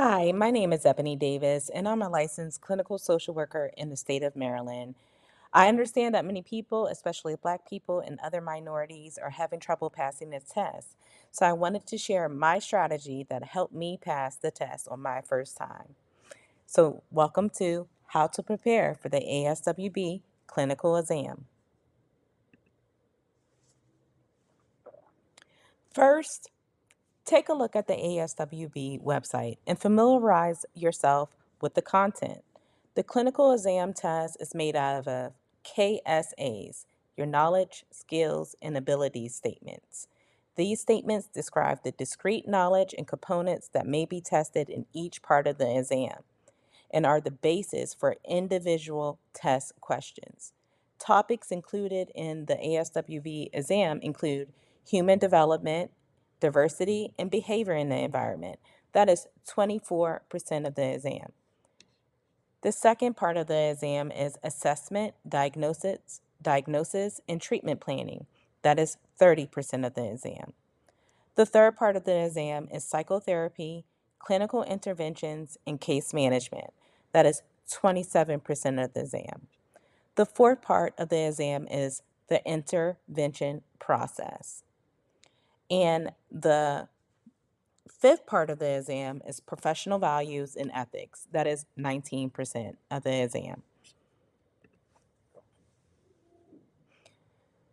Hi, my name is Ebony Davis, and I'm a licensed clinical social worker in the state of Maryland. I understand that many people, especially Black people and other minorities, are having trouble passing this test. So I wanted to share my strategy that helped me pass the test on my first time. So, welcome to How to Prepare for the ASWB Clinical Exam. First, take a look at the ASWB website and familiarize yourself with the content. The clinical exam test is made out of KSAs, your knowledge, skills, and abilities statements. These statements describe the discrete knowledge and components that may be tested in each part of the exam and are the basis for individual test questions. Topics included in the ASWB exam include human development, diversity, and behavior in the environment. That is 24% of the exam. The second part of the exam is assessment, diagnosis, and treatment planning. That is 30% of the exam. The third part of the exam is psychotherapy, clinical interventions, and case management. That is 27% of the exam. The fourth part of the exam is the intervention process. And the fifth part of the exam is professional values and ethics. That is 19% of the exam.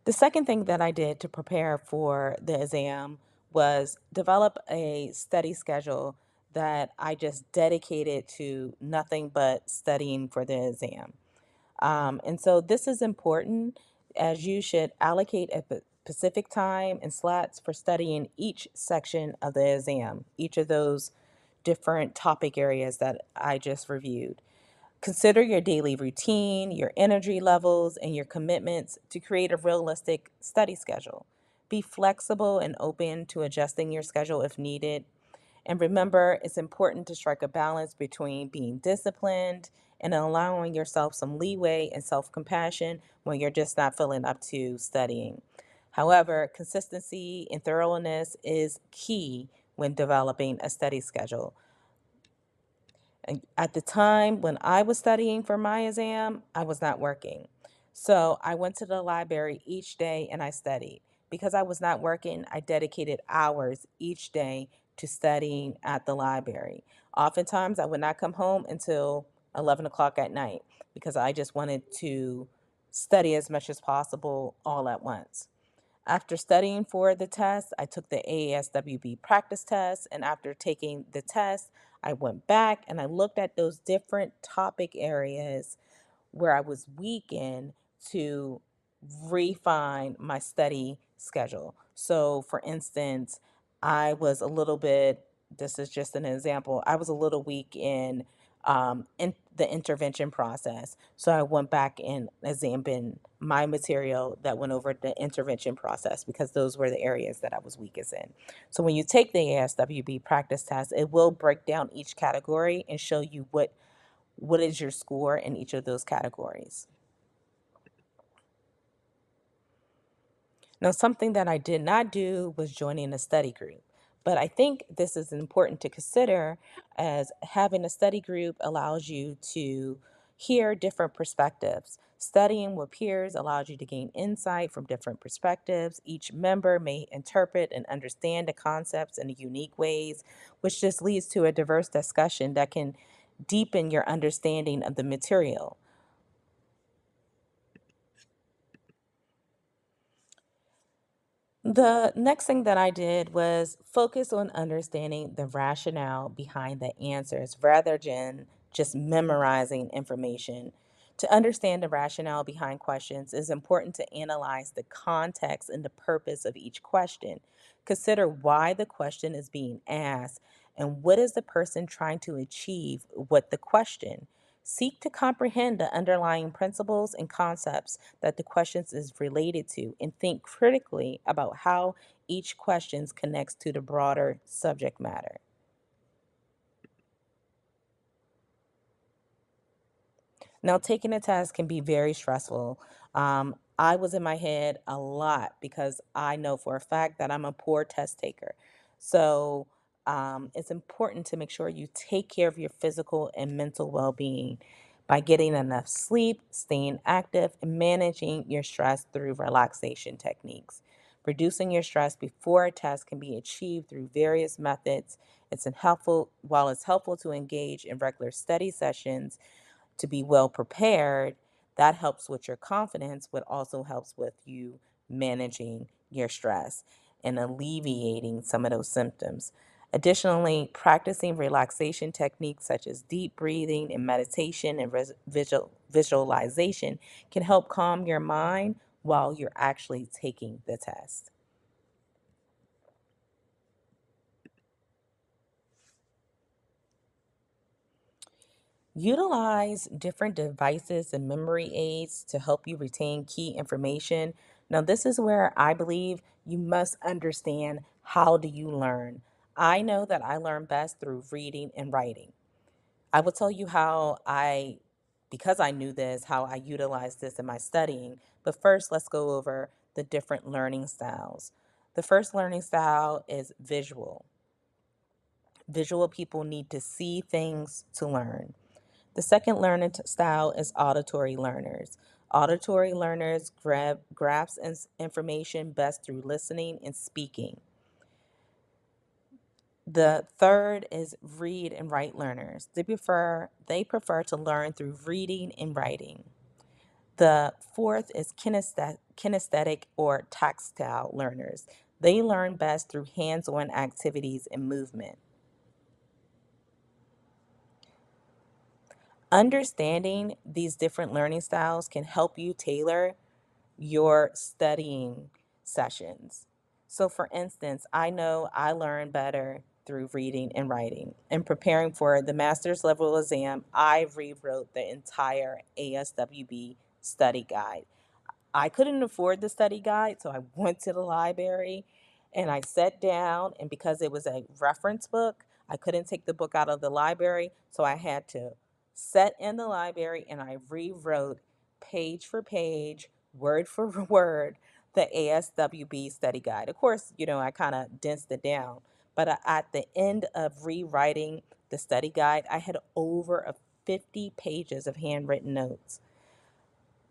The second thing that I did to prepare for the exam was develop a study schedule that I just dedicated to nothing but studying for the exam. And so this is important as you should allocate a specific time and slots for studying each section of the exam, each of those different topic areas that I just reviewed. Consider your daily routine, your energy levels, and your commitments to create a realistic study schedule. Be flexible and open to adjusting your schedule if needed. And remember, it's important to strike a balance between being disciplined and allowing yourself some leeway and self compassion when you're just not feeling up to studying. However, consistency and thoroughness is key when developing a study schedule. And at the time when I was studying for my exam, I was not working. So I went to the library each day and I studied. Because I was not working, I dedicated hours each day to studying at the library. Oftentimes, I would not come home until 11 o'clock at night because I just wanted to study as much as possible all at once. After studying for the test, I took the ASWB practice test, and after taking the test, I went back and I looked at those different topic areas where I was weak in to refine my study schedule. So, for instance, I was a little bit, this is just an example, I was a little weak in the intervention process. So, I went back and examined my material that went over the intervention process because those were the areas that I was weakest in. So, when you take the ASWB practice test, it will break down each category and show you what is your score in each of those categories. Now, something that I did not do was joining a study group, but I think this is important to consider as having a study group allows you to hear different perspectives. Studying with peers allows you to gain insight from different perspectives. Each member may interpret and understand the concepts in unique ways, which just leads to a diverse discussion that can deepen your understanding of the material. The next thing that I did was focus on understanding the rationale behind the answers rather than just memorizing information. To understand the rationale behind questions, it is important to analyze the context and the purpose of each question. Consider why the question is being asked and what is the person trying to achieve with the question. Seek to comprehend the underlying principles and concepts that the questions is related to and think critically about how each question connects to the broader subject matter. Now, taking a test can be very stressful. I was in my head a lot because I know for a fact that I'm a poor test taker. So it's important to make sure you take care of your physical and mental well being by getting enough sleep, staying active, and managing your stress through relaxation techniques. Reducing your stress before a test can be achieved through various methods. While it's helpful to engage in regular study sessions, to be well prepared, that helps with your confidence, but also helps with you managing your stress and alleviating some of those symptoms. Additionally, practicing relaxation techniques such as deep breathing and meditation and visualization can help calm your mind while you're actually taking the test. Utilize different devices and memory aids to help you retain key information. Now, this is where I believe you must understand, how do you learn? I know that I learn best through reading and writing. I will tell you because I knew this, how I utilized this in my studying. But first, let's go over the different learning styles. The first learning style is visual. Visual people need to see things to learn. The second learning style is auditory learners. Auditory learners grasp information best through listening and speaking. The third is read and write learners. They prefer to learn through reading and writing. The fourth is kinesthetic or tactile learners. They learn best through hands-on activities and movement. Understanding these different learning styles can help you tailor your studying sessions. So, for instance, I know I learn better through reading and writing. In preparing for the master's level exam, I rewrote the entire ASWB study guide. I couldn't afford the study guide, so I went to the library and I sat down. And because it was a reference book, I couldn't take the book out of the library, so I had to sit in the library and I rewrote page for page, word for word, the ASWB study guide. Of course, I kind of densed it down, but at the end of rewriting the study guide, I had over 50 pages of handwritten notes.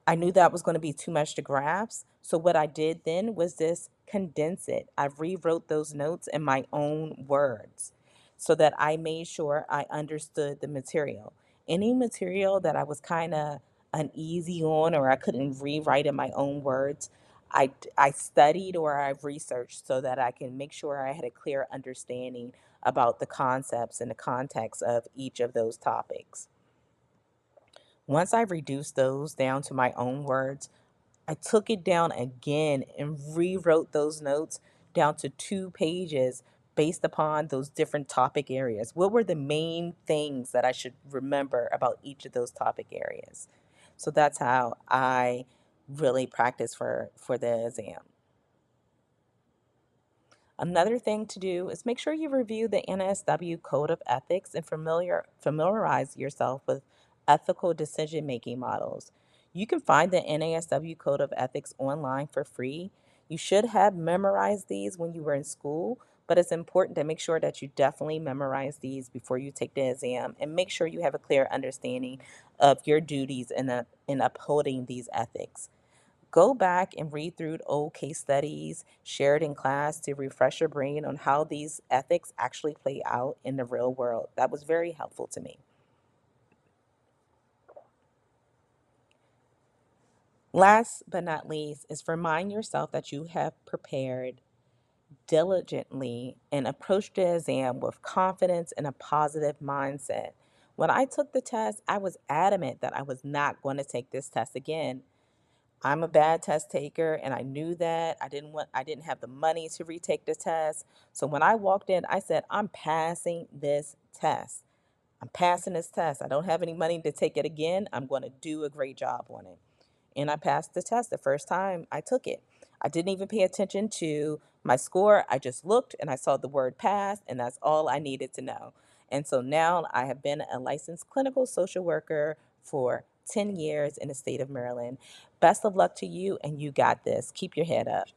I knew that was going to be too much to grasp. So what I did then was just condense it. I rewrote those notes in my own words so that I made sure I understood the material. Any material that I was kind of uneasy on or I couldn't rewrite in my own words, I studied or I researched so that I can make sure I had a clear understanding about the concepts and the context of each of those topics. Once I reduced those down to my own words, I took it down again and rewrote those notes down to 2 pages based upon those different topic areas. What were the main things that I should remember about each of those topic areas? So that's how I really practice for the exam. Another thing to do is make sure you review the NSW Code of Ethics and familiarize yourself with ethical decision making models. You can find the NASW Code of Ethics online for free. You should have memorized these when you were in school, but it's important to make sure that you definitely memorize these before you take the exam and make sure you have a clear understanding of your duties in upholding these ethics. Go back and read through old case studies shared in class to refresh your brain on how these ethics actually play out in the real world. That was very helpful to me. Last but not least is remind yourself that you have prepared diligently and approached the exam with confidence and a positive mindset. When I took the test, I was adamant that I was not going to take this test again. I'm a bad test taker and I knew that. I didn't have the money to retake the test. So when I walked in, I said, I'm passing this test. I'm passing this test. I don't have any money to take it again. I'm going to do a great job on it. And I passed the test the first time I took it. I didn't even pay attention to my score. I just looked and I saw the word pass, and that's all I needed to know. And so now I have been a licensed clinical social worker for 10 years in the state of Maryland. Best of luck to you, and you got this. Keep your head up.